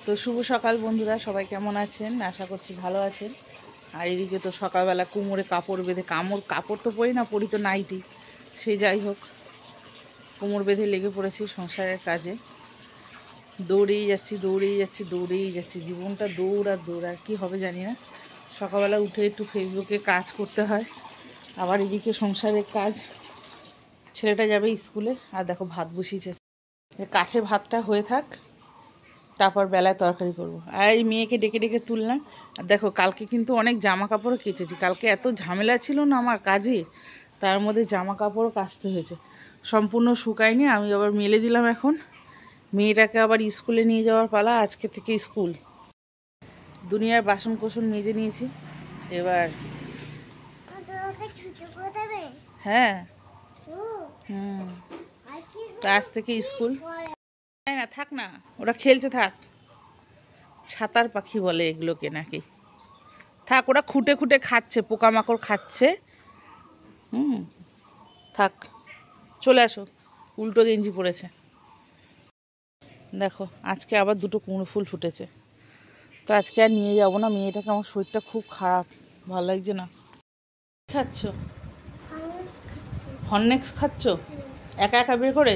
তো শুভ সকাল বন্ধুরা, সবাই কেমন আছেন? আশা করছি ভালো আছেন। আর এদিকে তো সকালবেলা কোমরে কাপড় বেঁধে কাপড় তো পরি না, পরি তো নাইটি। সে যাই হোক, কোমর বেঁধে লেগে পড়েছি সংসারের কাজে। দৌড়েই যাচ্ছি। জীবনটা দৌড় আর দৌড়, আর কী হবে জানি না। সকালবেলা উঠে একটু ফেসবুকে কাজ করতে হয়, আবার এদিকে সংসারের কাজ। ছেলেটা যাবে স্কুলে, আর দেখো ভাত বসিয়েছে। কাঠে ভাতটা হয়ে থাক, তারপর বেলায় তরকারি করবো। আর এই মেয়েকে ডেকে ডেকে তুললাম। আর দেখো, কালকে কিন্তু অনেক জামা কাপড়ও কেচেছি। কালকে এত ঝামেলা ছিল না আমার কাজে, তার মধ্যে জামা কাপড়ও কাচতে হয়েছে। সম্পূর্ণ শুকায়নি, আমি আবার মেলে দিলাম। এখন মেয়েটাকে আবার স্কুলে নিয়ে যাওয়ার পালা, আজকে থেকে স্কুল। দুনিয়ার বাসন কোসন মেজে নিয়েছি, এবার হ্যাঁ তা আজ থেকে স্কুল। না থাক না, ওরা খেলছে থাক। ছাতার পাখি বলে এগুলোকে নাকি, থাক। ওরা খুঁটে খুঁটে খাচ্ছে, পোকামাকড় খাচ্ছে। থাক, চলে আসো। উল্টো গেঞ্জি পড়েছে। দেখো, আজকে আবার দুটো কুমড়ো ফুল ফুটেছে। তো আজকে আর নিয়ে যাবো না মেয়েটাকে, আমার শরীরটা খুব খারাপ, ভালো লাগছে না। খাচ্ছ? হরনেক্স খাচ্ছ? একা একা বের করে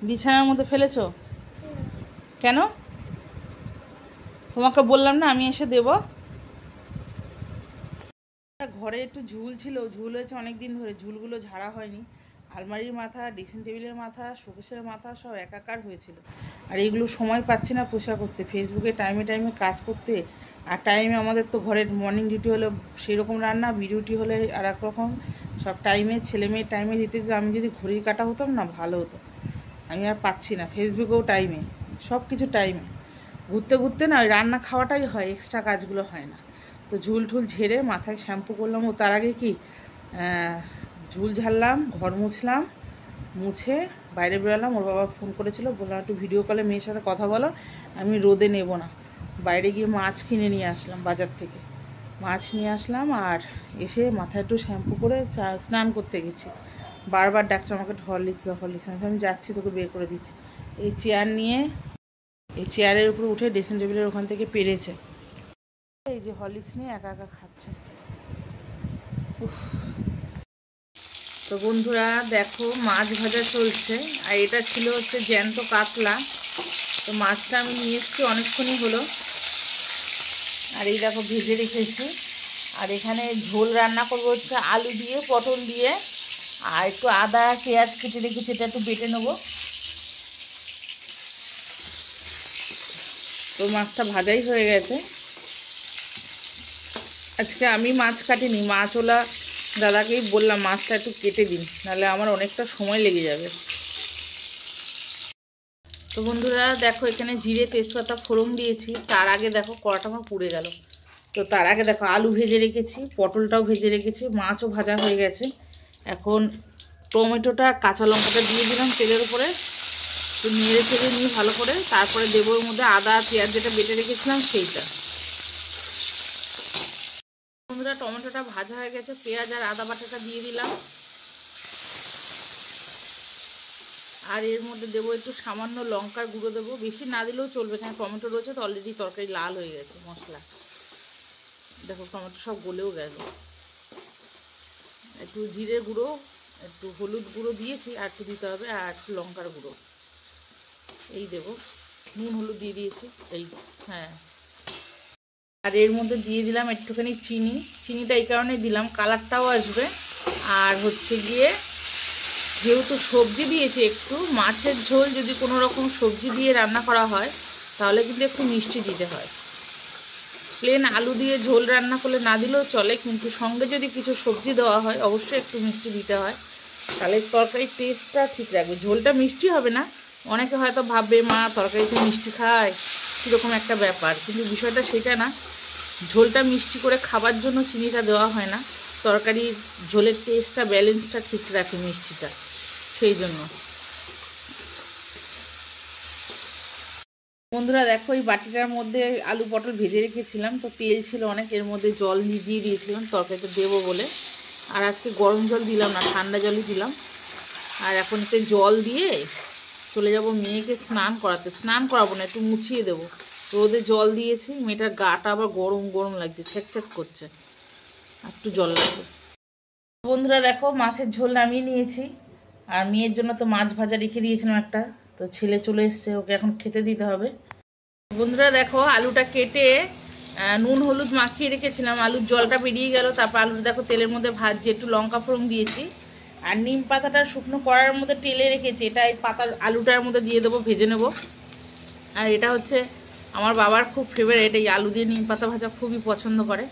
বিছানার মধ্যে ফেলেছো কেন? তোমাকে বললাম না আমি এসে দেব। ঘরে একটু ঝুল ছিল, ঝুল হয়েছে অনেক দিন ধরে, ঝুলগুলো ঝাড়া হয়নি। আলমারির মাথা, ড্রেসিং টেবিলের মাথা, শোকেসের মাথা সব একাকার হয়েছিল। আর এগুলো সময় পাচ্ছি না পোষা করতে, ফেসবুকে টাইমে টাইমে কাজ করতে। আর টাইমে আমাদের তো ঘরের মর্নিং ডিউটি হলে সেই রকম রান্না, ডিউটি হলে আর এক রকম। সব টাইমে ছেলে মেয়ের টাইমে দিতে দিতে আমি যদি ঘড়ির কাটা হতাম না, ভালো হতো। আমি আর পাচ্ছি না, ফেসবুকেও টাইমে, সব কিছু টাইমে। ঘুরতে ঘুরতে না ওই রান্না খাওয়াটাই হয়, এক্সট্রা কাজগুলো হয় না। তো ঝুল ঠুল ঝেড়ে মাথায় শ্যাম্পু করলাম। ও তার আগে কি ঝুল ঝাড়লাম, ঘর মুছলাম, মুছে বাইরে বেরোলাম। ওর বাবা ফোন করেছিল, বললাম একটু ভিডিও কলে মেয়ের সাথে কথা বলো, আমি রোদে নেব না। বাইরে গিয়ে মাছ কিনে নিয়ে আসলাম বাজার থেকে, মাছ নিয়ে আসলাম। আর এসে মাথায় একটু শ্যাম্পু করে স্নান করতে গেছি। বারবার ডাকছে আমাকে, হরলিক্স আমি যাচ্ছি, তোকে বের করে দিচ্ছি। এই চেয়ার নিয়ে, এই চেয়ারের উপরে উঠে ড্রেসিং টেবিলের ওখান থেকে পেরেছে। এই যে হরলিক্স নিয়ে একা একা খাচ্ছে। তো বন্ধুরা দেখো, মাছ ভাজা চলছে। আর এটা ছিল হচ্ছে জ্যান্ত কাতলা। তো মাছটা আমি নিয়ে এসেছি অনেকক্ষণই হলো। আর এই দেখো ভেজে রেখেছি। আর এখানে ঝোল রান্না করবো হচ্ছে আলু দিয়ে, পটল দিয়ে, আর একটু আদা পেঁয়াজ কেটে রেখেছি, এটা একটু বেটে নেবো। তো মাছটা ভাজাই হয়ে গেছে। আজকে আমি মাছ কাটিনি, মাছওয়ালা দাদাকেই বললাম মাছটা একটু কেটে দিন, নাহলে আমার অনেকটা সময় লেগে যাবে। তো বন্ধুরা দেখো, এখানে জিরে তেজপাতা ফোড়ন দিয়েছি। তার আগে দেখো কড়াটা আমার পুড়ে গেল। তো তার আগে দেখো আলু ভেজে রেখেছি, পটলটাও ভেজে রেখেছি, মাছও ভাজা হয়ে গেছে। এখন টমেটোটা, কাঁচা লঙ্কাটা দিয়ে দিলাম তেলের উপরে, তো নেড়ে চেড়ে নিয়ে ভালো করে। তারপরে দেবো ওর মধ্যে আদা পেঁয়াজ যেটা বেটে রেখেছিলাম সেইটা। বন্ধুরা টমেটোটা ভাজা হয়ে গেছে, পেঁয়াজ আর আদা বাটাটা দিয়ে দিলাম। আর এর মধ্যে দেবো একটু সামান্য লঙ্কার গুঁড়ো দেবো, বেশি না দিলেও চলবে, এখানে টমেটো রয়েছে তো অলরেডি তরকারি লাল হয়ে গেছে মশলা। দেখো টমেটো সব গলেও গেল। একটু জিরে গুঁড়ো, একটু হলুদ গুঁড়ো দিয়েছি, আর একটু দিতে হবে, আর একটু লঙ্কার গুঁড়ো এই দেবো। নুন হলুদ দিয়ে দিয়েছি এই, হ্যাঁ। আর এর মধ্যে দিয়ে দিলাম একটুখানি চিনি। চিনিটা এই কারণে দিলাম, কালারটাও আসবে। আর হচ্ছে গিয়ে যেহেতু সবজি দিয়েছি, একটু মাছের ঝোল যদি কোনো রকম সবজি দিয়ে রান্না করা হয় তাহলে কিন্তু একটু মিষ্টি দিতে হয়। প্লেন আলু দিয়ে ঝোল রান্না করলে না দিলেও চলে, কিন্তু সঙ্গে যদি কিছু সবজি দেওয়া হয় অবশ্যই একটু মিষ্টি দিতে হয়, তাহলে তরকারির টেস্টটা ঠিক রাখবে। ঝোলটা মিষ্টি হবে না, অনেকে হয়তো ভাববে মা তরকারিতে মিষ্টি খায়, কীরকম একটা ব্যাপার, কিন্তু বিষয়টা সেটা না। ঝোলটা মিষ্টি করে খাবার জন্য চিনিটা দেওয়া হয় না, তরকারির ঝোলের টেস্টটা, ব্যালেন্সটা ঠিক রাখে মিষ্টিটা, সেই জন্য। বন্ধুরা দেখো, এই বাটিটার মধ্যে আলু পটল ভেজে রেখেছিলাম, তো তেল ছিল অনেক, এর মধ্যে জল দিয়ে দিয়েছিলাম তরকারিতে দেবো বলে। আর আজকে গরম জল দিলাম না, ঠান্ডা জলই দিলাম। আর এখন জল দিয়ে চলে যাব মেয়েকে স্নান করাতে। স্নান করাবো না, একটু মুছিয়ে দেবো, রোদে জল দিয়েছি, মেয়েটার গাটা আবার গরম গরম লাগছে, ছেক করছে, আর একটু জল লাগবে। বন্ধুরা দেখো মাছের ঝোল নামিয়ে নিয়েছি, আর মেয়ের জন্য তো মাছ ভাজা রেখে দিয়েছিলাম একটা, তো ছেলে চলে এসছে, ওকে এখন খেতে দিতে হবে। বন্ধুরা দেখো আলুটা কেটে নুন হলুদ মাখিয়ে রেখেছিলাম, আলুর জলটা বেরিয়ে গেল, তারপর আলুটা দেখো তেলের মধ্যে ভাজছি, একটু লঙ্কা ফোড়ন দিয়েছি, আর নিম পাতাটা শুকনো কড়ার মধ্যে টেলে রেখেছি, এটা এই পাতার আলুটার মধ্যে দিয়ে দেবো, ভেজে নেব। আর এটা হচ্ছে আমার বাবার খুব ফেভারিট, এই আলু দিয়ে নিম পাতা ভাজা খুবই পছন্দ করে,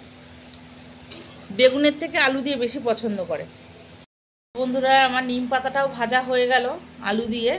বেগুনের থেকে আলু দিয়ে বেশি পছন্দ করে। বন্ধুরা আমার নিম পাতাটাও ভাজা হয়ে গেল আলু দিয়ে।